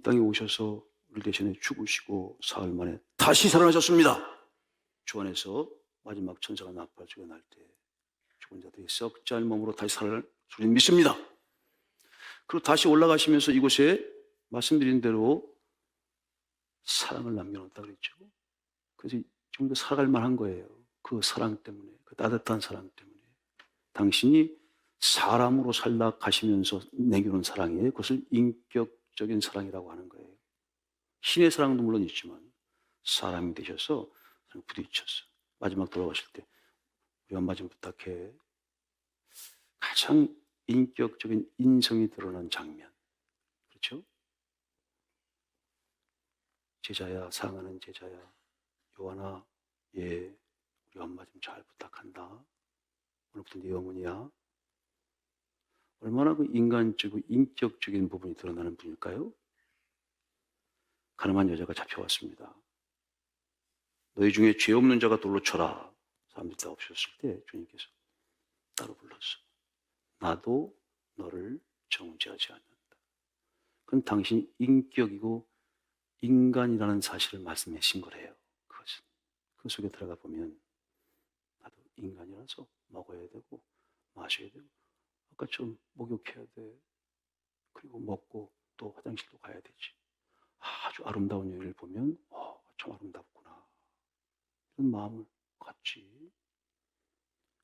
땅에 오셔서 우리 대신에 죽으시고 사흘 만에 다시 살아나셨습니다. 주 안에서 마지막 천사가 나팔 죽어날 때 죽은 자들이 썩지 않은 몸으로 다시 살아날 줄 믿습니다. 그리고 다시 올라가시면서 이곳에 말씀드린 대로 사랑을 남겨놓았다 그랬죠. 그래서 지금도 살아갈 만한 거예요. 그 사랑 때문에, 그 따뜻한 사랑 때문에. 당신이 사람으로 살다 가시면서 내겨놓은 사랑이에요. 그것을 인격적인 사랑이라고 하는 거예요. 신의 사랑도 물론 있지만 사람이 되셔서 부딪혔어. 마지막 돌아가실 때 우리 엄마 좀 부탁해. 가장 인격적인 인성이 드러난 장면. 그렇죠? 제자야, 사랑하는 제자야, 요한아, 예, 우리 엄마 좀 잘 부탁한다. 오늘부터 네 어머니야. 얼마나 그 인간적이고 인격적인 부분이 드러나는 분일까요? 가늠한 여자가 잡혀왔습니다. 너희 중에 죄 없는 자가 돌로 쳐라. 사람들이 다 없었을 때 주님께서 따로 불렀어. 나도 너를 정죄하지 않는다. 그건 당신이 인격이고 인간이라는 사실을 말씀하신 거래요. 그것은. 그 속에 들어가 보면 나도 인간이라서 먹어야 되고 마셔야 되고 아까처럼 목욕해야 돼. 그리고 먹고 또 화장실도 가야 되지. 아주 아름다운 여인을 보면 참 아름답구나. 이런 마음을 갖지.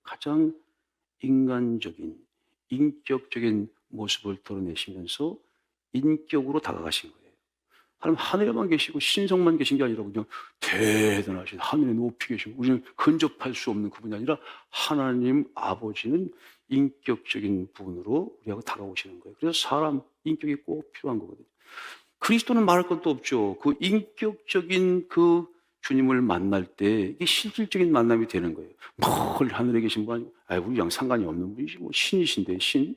가장 인간적인 인격적인 모습을 드러내시면서 인격으로 다가가신 거예요. 하나님 하늘에만 계시고 신성만 계신 게 아니라 그냥 대단하신 하늘에 높이 계시고 우리는 근접할 수 없는 그분이 아니라 하나님 아버지는 인격적인 분으로 우리하고 다가오시는 거예요. 그래서 사람 인격이 꼭 필요한 거거든요. 그리스도는 말할 것도 없죠. 그 인격적인 그 주님을 만날 때 이게 실질적인 만남이 되는 거예요. 멀 하늘에 계신 분 아니고 우리랑 상관이 없는 분이지 뭐 신이신데 신.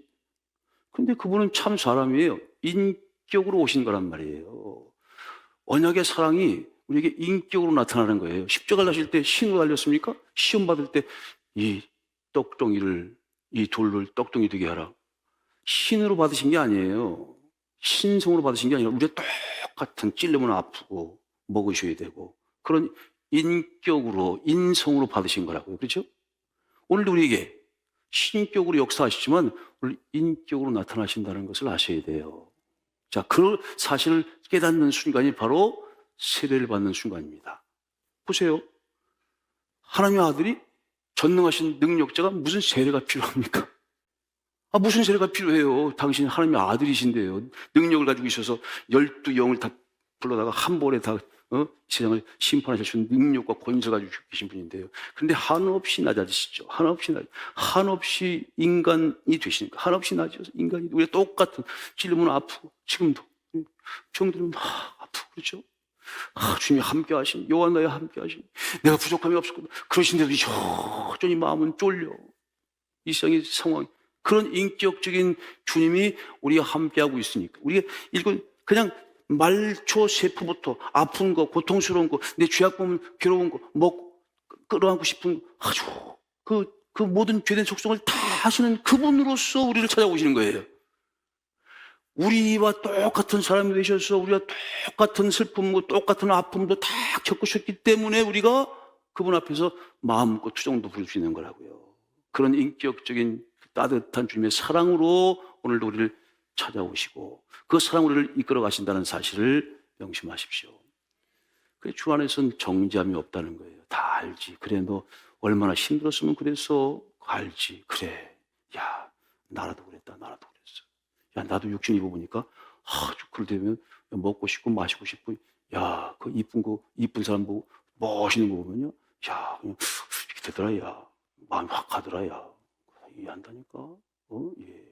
근데 그분은 참 사람이에요. 인격으로 오신 거란 말이에요. 언약의 사랑이 우리에게 인격으로 나타나는 거예요. 십자가를 하실 때 신으로 달렸습니까? 시험 받을 때 이 떡덩이를 이 돌을 떡덩이 되게 하라. 신으로 받으신 게 아니에요. 신성으로 받으신 게 아니라 우리가 똑같은 찔르면 아프고 먹으셔야 되고 그런 인격으로 인성으로 받으신 거라고요. 그렇죠? 오늘도 우리에게 신격으로 역사하시지만 오늘 인격으로 나타나신다는 것을 아셔야 돼요. 자, 그 사실을 깨닫는 순간이 바로 세례를 받는 순간입니다. 보세요. 하나님의 아들이 전능하신 능력자가 무슨 세례가 필요합니까? 무슨 세례가 필요해요? 당신이 하나님의 아들이신데요. 능력을 가지고 있어서 12영을 다 불러다가 한 번에 다 세상을 심판하실 수 있는 능력과 권세를 가지고 계신 분인데요. 그런데 한없이 낮아지시죠. 한없이 인간이 되시는 거예요. 한없이 낮아져서 인간이 우리가 똑같은 찔리면 아프고 지금도 병들면 막 아프고 그렇죠? 주님이 함께 하신 요한 나와 함께 하신 내가 부족함이 없었거든. 그러신데도 여전히 마음은 쫄려. 이 세상의 상황 그런 인격적인 주님이 우리가 함께하고 있으니까 우리가 그냥 말초 세포부터 아픈 거, 고통스러운 거, 내 죄악 보면 괴로운 거, 끌어안고 싶은 아주 그 모든 죄된 속성을 다 하시는 그분으로서 우리를 찾아오시는 거예요. 우리와 똑같은 사람이 되셔서 우리가 똑같은 슬픔과 똑같은 아픔도 다 겪으셨기 때문에 우리가 그분 앞에서 마음껏 투정도 부릴 수 있는 거라고요. 그런 인격적인 따뜻한 주님의 사랑으로 오늘도 우리를 찾아오시고 그 사랑으로 우리를 이끌어 가신다는 사실을 명심하십시오. 주 안에서는 정죄함이 없다는 거예요. 다 알지. 그래 너 얼마나 힘들었으면 그랬어. 알지. 그래. 야 나라도 그랬다. 나라도 그랬어. 야 나도 육신 입어보니까 아주 그럴 때면 먹고 싶고 마시고 싶고 야 그 이쁜 사람 보고 멋있는 거 보면요. 야 그냥 이렇게 되더라. 야 마음이 확 가더라. 야 이해한다니까. 예.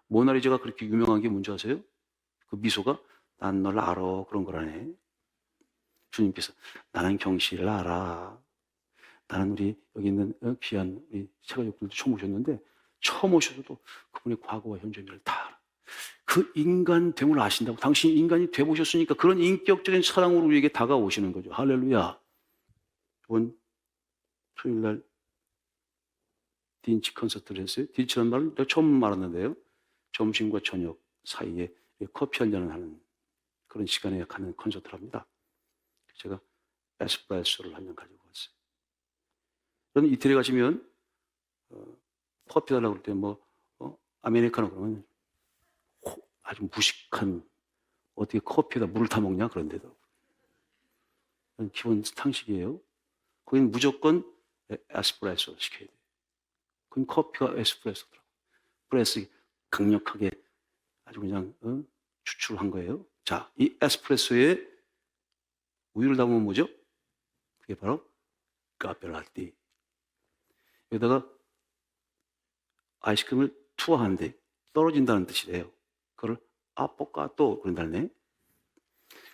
모나리자가 그렇게 유명한 게 뭔지 아세요? 그 미소가 난 널 알아 그런 거라네. 주님께서 나는 경실을 알아. 나는 우리 여기 있는 귀한 우리 세가족들도 처음 오셨는데 처음 오셔서도 그분의 과거와 현재 미래를 다 알아. 그 인간됨을 아신다고. 당신이 인간이 돼보셨으니까 그런 인격적인 사랑으로 우리에게 다가오시는 거죠. 할렐루야. 이번 토요일날 딘치 콘서트를 했어요. 딘치라는 말을 내가 처음 말았는데요. 점심과 저녁 사이에 커피 한 잔을 하는 그런 시간에 가는 콘서트를 합니다. 제가 에스프레소를 한 잔 가지고 왔어요. 저는 이태리 가시면 커피 달라고 그럴 때 아메리카노 그러면 아주 무식한, 어떻게 커피에다 물을 타 먹냐 그런 데도. 기본 상식이에요. 거기는 무조건 에스프레소 시켜야 돼요. 그건 커피가 에스프레소더라고요. 프레스 강력하게 아주 그냥 추출한 거예요. 자, 이 에스프레소에 우유를 담으면 뭐죠? 그게 바로 카페라떼. 여기다가 아이스크림을 투하하는데 떨어진다는 뜻이래요. 그걸 아포카토 그런다네.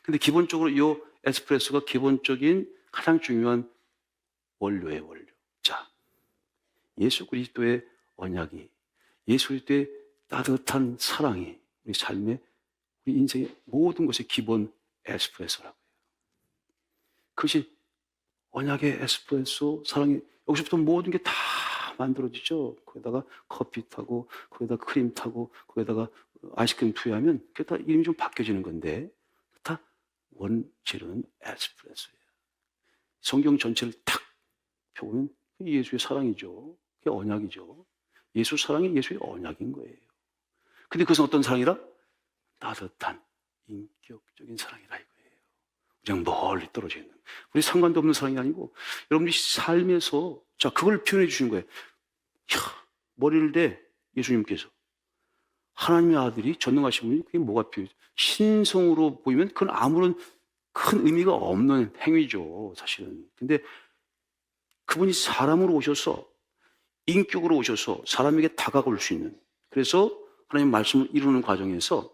근데 기본적으로 이 에스프레소가 기본적인 가장 중요한 원료예요, 원료. 자, 예수 그리스도의 언약이, 예수 그리스도의 따뜻한 사랑이 우리 삶의, 우리 인생의 모든 것의 기본 에스프레소라고 해요. 그것이 언약의 에스프레소, 사랑의, 여기서부터 모든 게 다 만들어지죠. 거기다가 커피 타고, 거기다가 크림 타고, 거기다가 아이스크림 투여하면 그게 다 이름이 좀 바뀌어지는 건데, 다 원재료는 에스프레소예요. 성경 전체를 탁 펴보면 그게 예수의 사랑이죠. 그게 언약이죠. 예수 사랑이 예수의 언약인 거예요. 근데 그것은 어떤 사랑이라? 따뜻한 인격적인 사랑이라 이거예요. 그냥 멀리 떨어져 있는, 우리 상관도 없는 사랑이 아니고, 여러분들이 삶에서, 자, 그걸 표현해 주신 거예요. 머리를 대 예수님께서, 하나님의 아들이, 전능하신 분이, 그게 뭐가 필요해요? 신성으로 보이면 그건 아무런 큰 의미가 없는 행위죠, 사실은. 근데 그분이 사람으로 오셔서, 인격으로 오셔서 사람에게 다가올 수 있는, 그래서 하나님 말씀을 이루는 과정에서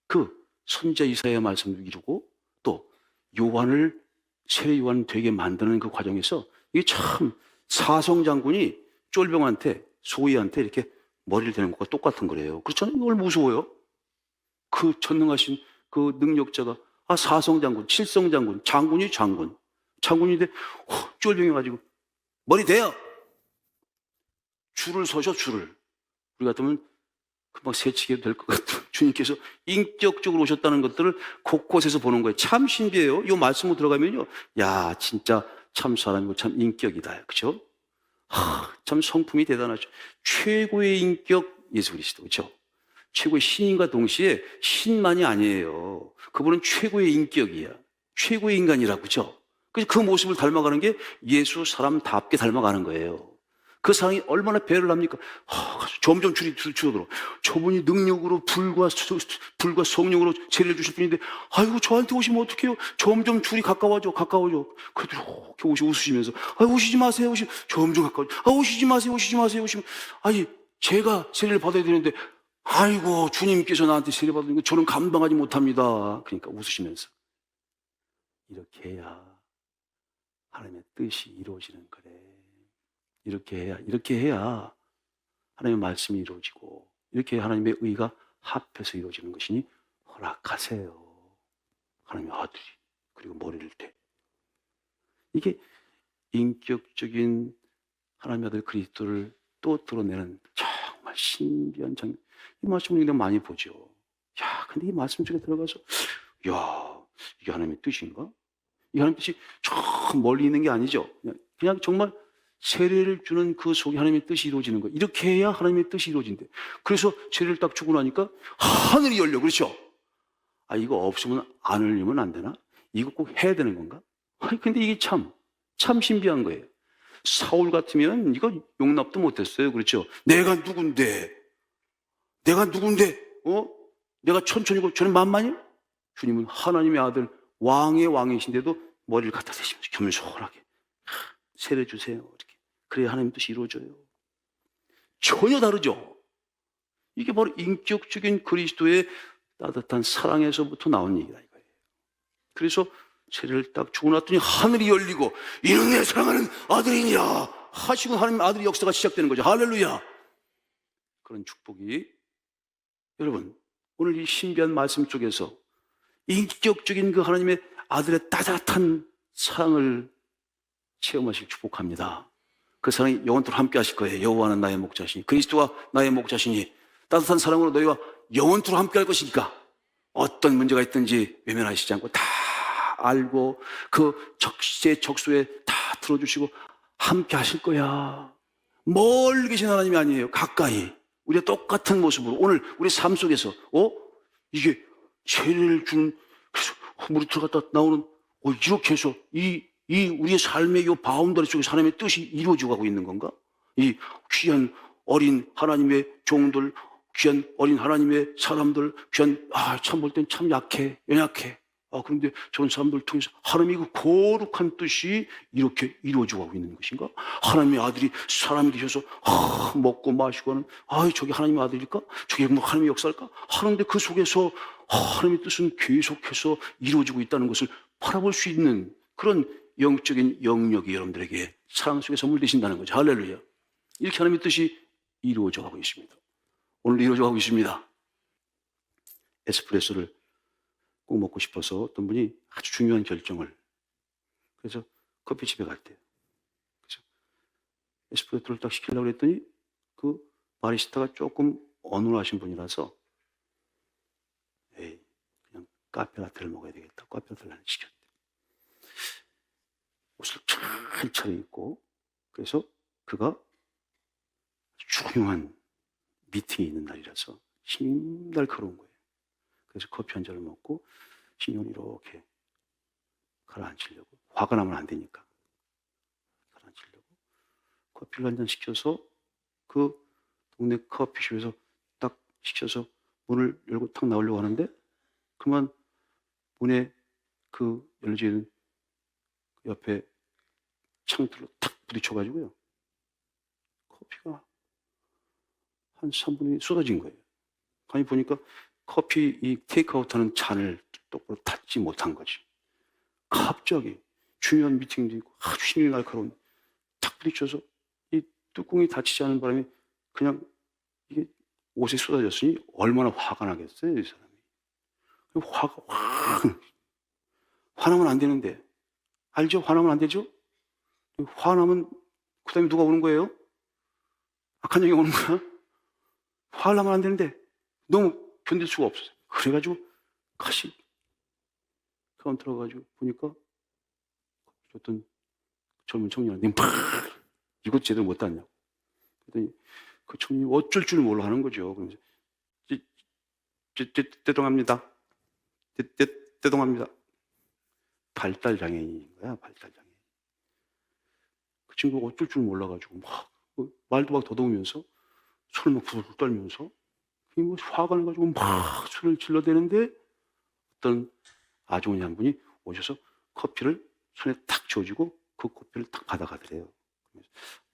그 선지자 이사야의 말씀을 이루고 또 요한을, 세례 요한 되게 만드는 그 과정에서, 이게 참 사성장군이 쫄병한테, 소희한테 이렇게 머리를 대는 것과 똑같은 거래요. 그렇잖아요. 이걸 무서워요. 그 전능하신 그 능력자가, 사성장군, 칠성장군, 장군이 장군, 장군인데 쫄병해가지고 머리 대요. 줄을 서셔, 줄을. 우리 같으면 금방 새치게 될 것 같은 주님께서 인격적으로 오셨다는 것들을 곳곳에서 보는 거예요. 참 신기해요. 이 말씀으로 들어가면요, 야, 진짜 참 사람이고 참 인격이다. 그죠? 참 성품이 대단하죠. 최고의 인격 예수 그리스도, 그죠? 최고의 신인과 동시에 신만이 아니에요. 그분은 최고의 인격이야. 최고의 인간이라고, 그죠? 그래서 그 모습을 닮아가는 게 예수 사람답게 닮아가는 거예요. 그 사랑이 얼마나 배를 합니까? 점점 줄이 줄어들어. 저분이 능력으로 불과 성령으로 세례를 주실 분인데, 아이고, 저한테 오시면 어떡해요? 점점 줄이 가까워져. 그래도 이렇게 웃으시면서, 오시지 마세요. 점점 가까워져. 오시지 마세요. 오시면, 제가 세례를 받아야 되는데, 아이고, 주님께서 나한테 세례 받으니까 저는 감당하지 못합니다. 그러니까 웃으시면서. 이렇게 해야 하나님의 뜻이 이루어지는 거래. 이렇게 해야 하나님의 말씀이 이루어지고, 이렇게 해야 하나님의 의가 합해서 이루어지는 것이니 허락하세요. 하나님의 아들이, 그리고 머리를 대. 이게 인격적인 하나님의 아들 그리스도를 또 드러내는 정말 신비한 장면. 이 말씀을 우리가 많이 보죠. 야, 근데 이 말씀 속에 들어가서, 야, 이게 하나님의 뜻인가? 이 하나님의 뜻이 저 멀리 있는 게 아니죠. 그냥 정말 세례를 주는 그 속에 하나님의 뜻이 이루어지는 거예요. 이렇게 해야 하나님의 뜻이 이루어진대. 그래서 세례를 딱 주고 나니까 하늘이 열려. 그렇죠? 이거 없으면 안 열리면 안 되나? 이거 꼭 해야 되는 건가? 근데 이게 참 신비한 거예요. 사울 같으면 이거 용납도 못했어요. 그렇죠? 내가 누군데? 내가 천천히고 저는 만만이요? 주님은 하나님의 아들, 왕의 왕이신데도 머리를 갖다 대시면서 겸손하게 세례 주세요. 이렇게. 그래야 하나님 뜻이 이루어져요. 전혀 다르죠? 이게 바로 인격적인 그리스도의 따뜻한 사랑에서부터 나온 얘기다 이거예요. 그래서 세례를 딱 주고 났더니 하늘이 열리고, 이는 내 사랑하는 아들이니라 하시고 하나님 아들의 역사가 시작되는 거죠. 할렐루야. 그런 축복이, 여러분, 오늘 이 신비한 말씀 쪽에서 인격적인 그 하나님의 아들의 따뜻한 사랑을 체험하시길 축복합니다. 그 사랑이 영원토록 함께 하실 거예요. 여호와는 나의 목자시니, 그리스도가 나의 목자시니, 따뜻한 사랑으로 너희와 영원토록 함께 할 것이니까 어떤 문제가 있든지 외면하시지 않고 다 알고 그 적시적소에 다 들어주시고 함께 하실 거야. 멀리 계신 하나님이 아니에요. 가까이. 우리가 똑같은 모습으로 오늘 우리 삶 속에서 이게 죄를 주는, 그래서 물이 들어갔다 나오는 이렇게 해서 이 우리의 삶의 이 바운더리 속에 하나님의 뜻이 이루어져 가고 있는 건가? 이 귀한 어린 하나님의 종들, 귀한 어린 하나님의 사람들, 귀한 참 볼 땐 참 약해, 연약해. 그런데 저런 사람들 통해서 하나님의 그 거룩한 뜻이 이렇게 이루어져 가고 있는 것인가? 하나님의 아들이 사람이 되셔서 먹고 마시고 하는, 저게 하나님의 아들일까? 저게 뭐 하나님의 역사일까? 하는데 그 속에서 하나님의 뜻은 계속해서 이루어지고 있다는 것을 바라볼 수 있는 그런 영적인 영역이 여러분들에게 사랑 속에 선물되신다는 거죠. 할렐루야. 이렇게 하나님의 뜻이 이루어져 가고 있습니다. 오늘 이루어져 가고 있습니다. 에스프레소를 꼭 먹고 싶어서 어떤 분이 아주 중요한 결정을, 그래서 커피집에 갈 때요. 그래서 에스프레소를 딱 시키려고 했더니 그 바리스타가 조금 어눌하신 분이라서 그냥 카페라테를 먹어야 되겠다. 카페라테를 시켰대. 옷을 잘 차려입고, 그래서 그가 중요한 미팅이 있는 날이라서 힘이 날카로운 거예요. 그래서 커피 한 잔을 먹고 신용을 이렇게 가라앉히려고, 화가 나면 안 되니까 가라앉히려고 커피를 한 잔 시켜서 그 동네 커피숍에서 딱 시켜서 문을 열고 탁 나오려고 하는데, 그만 문에 그 열려져 있는 옆에 창틀로 탁 부딪혀가지고요, 커피가 한 3분의 1 쏟아진 거예요. 가만히 보니까 커피 이 테이크아웃하는 잔을 똑바로 닫지 못한 거지. 갑자기 중요한 미팅도 있고 아주 힘이 날카로운, 탁 부딪혀서 이 뚜껑이 닫히지 않은 바람에 그냥 이게 옷에 쏟아졌으니 얼마나 화가 나겠어요, 이 사람이. 화나면 안 되는데, 알죠? 화나면 안 되죠? 화나면 그 다음에 누가 오는 거예요? 악한 영이 오는 거야? 화를 나면 안 되는데 너무 견딜 수가 없었어요. 그래가지고 가시 가운 들어가지고 보니까 어떤 젊은 청년한테 이것 제대로 못 땄냐고. 그랬더니 그 청년이 어쩔 줄 몰라 하는 거죠. 그러면서 죄송합니다. 죄송합니다. 발달장애인인 거야, 발달장애인. 그 친구가 어쩔 줄 몰라가지고 말도 막 더더우면서 손을 막 부르르 떨면서 화가 나가지고 막 술을 질러대는데 어떤 아주머니 한 분이 오셔서 커피를 손에 탁 쥐어주고 그 커피를 탁 받아가더래요.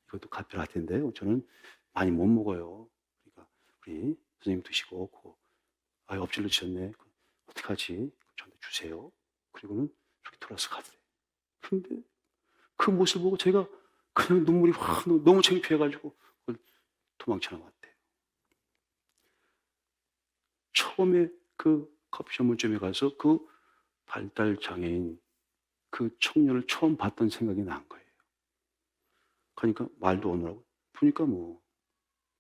이것도 카페라테인데요, 저는 많이 못 먹어요. 그러니까 우리 선생님 드시고 엎질러 주셨네. 어떡하지? 저한테 주세요. 그리고는 저기 돌아서 가더래요. 근데 그 모습을 보고 제가 그냥 눈물이 확 너무 창피해가지고 도망쳐 나왔대요. 처음에 그 커피 전문점에 가서 그 발달장애인 그 청년을 처음 봤던 생각이 난 거예요. 그러니까 말도 오느라고 보니까 뭐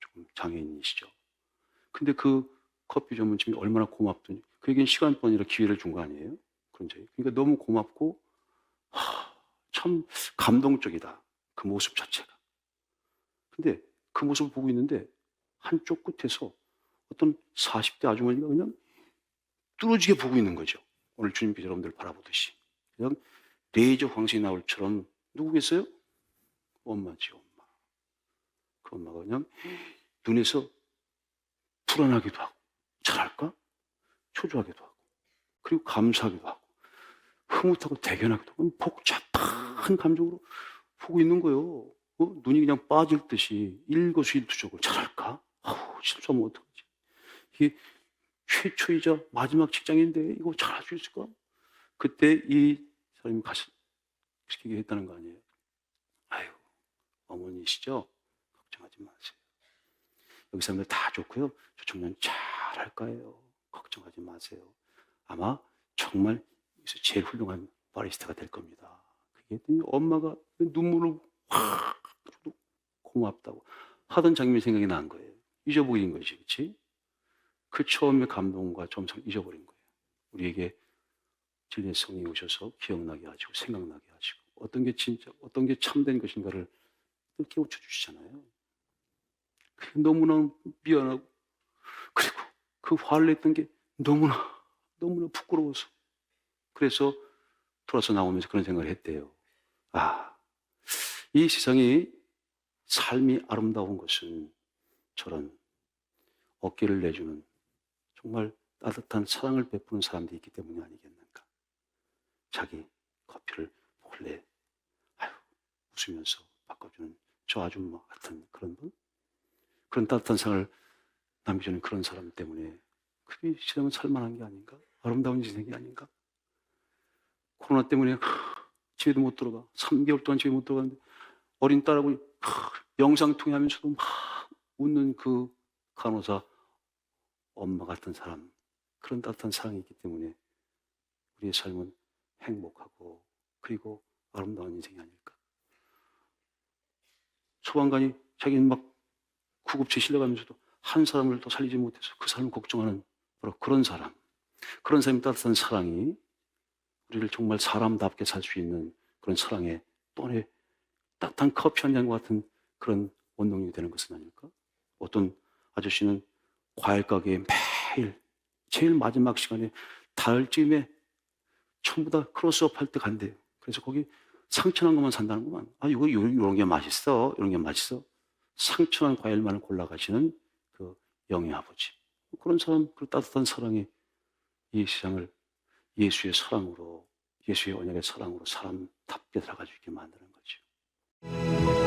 조금 장애인이시죠. 근데 그 커피 전문점이 얼마나 고맙더니 그에겐 시간뿐 아니라 기회를 준 거 아니에요? 그러니까 너무 고맙고 참 감동적이다, 그 모습 자체가. 근데 그 모습을 보고 있는데 한쪽 끝에서 어떤 40대 아주머니가 그냥 뚫어지게 보고 있는 거죠. 오늘 주님께서 여러분들 바라보듯이. 그냥 레이저 광선이 나올처럼. 누구겠어요? 엄마지, 엄마. 그 엄마가 그냥 눈에서 불안하기도 하고, 잘할까? 초조하기도 하고, 그리고 감사하기도 하고, 흐뭇하고 대견하기도 하고, 복잡한 감정으로 보고 있는 거예요. 눈이 그냥 빠질 듯이 일거수일투족을. 잘할까? 실수하면 어떡하지? 이게 최초이자 마지막 직장인데 이거 잘할 수 있을까? 그때 이 사람이 가서 시키게 했다는 거 아니에요? 아유, 어머니시죠? 걱정하지 마세요. 여기 사람들 다 좋고요. 저 청년 잘할 거예요. 걱정하지 마세요. 아마 정말 제일 훌륭한 바리스타가 될 겁니다. 그게 했더니 엄마가 눈물을 확 고맙다고 하던 장면이 생각이 난 거예요. 잊어버린 거지, 그렇지? 그 처음의 감동과 점성 잊어버린 거예요. 우리에게 진리의 성령이 오셔서 기억나게 하시고 생각나게 하시고 어떤 게 진짜 어떤 게 참된 것인가를 깨우쳐 주시잖아요. 그게 너무나 미안하고 그리고 그 화를 냈던 게 너무나 너무나 부끄러워서 그래서 돌아서 나오면서 그런 생각을 했대요. 아, 이 세상이 삶이 아름다운 것은 저런 어깨를 내주는 정말 따뜻한 사랑을 베푸는 사람들이 있기 때문이 아니겠는가. 자기 커피를 몰래 아유, 웃으면서 바꿔주는 저 아줌마 같은 그런 분, 그런 따뜻한 사랑을 남겨주는 그런 사람 때문에 그게 세상은 살만한 게 아닌가, 아름다운 인생이 아닌가. 코로나 때문에 집에도 못 들어가 3개월 동안 집에 못 들어가는데 어린 딸하고 영상 통화하면서도 막 웃는 그 간호사 엄마 같은 사람, 그런 따뜻한 사랑이 있기 때문에 우리의 삶은 행복하고 그리고 아름다운 인생이 아닐까. 소방관이 자기는 막 구급차 실려가면서도 한 사람을 더 살리지 못해서 그 사람을 걱정하는 바로 그런 사람, 그런 사람의 따뜻한 사랑이 우리를 정말 사람답게 살 수 있는 그런 사랑의 또 하나의 따뜻한 커피 한 잔과 같은 그런 원동력이 되는 것은 아닐까? 어떤 아저씨는 과일 가게에 매일 제일 마지막 시간에 닿을쯤에 전부 다 크로스업 할 때 간대요. 그래서 거기 상처난 것만 산다는구만. 아, 이런 게 맛있어. 이런 게 맛있어. 상처난 과일만을 골라가시는 그 영의 아버지. 그런 사람, 그 따뜻한 사랑이 이 세상을 예수의 사랑으로, 예수의 언약의 사랑으로 사람답게 살아가지고 있게 만드는 거죠.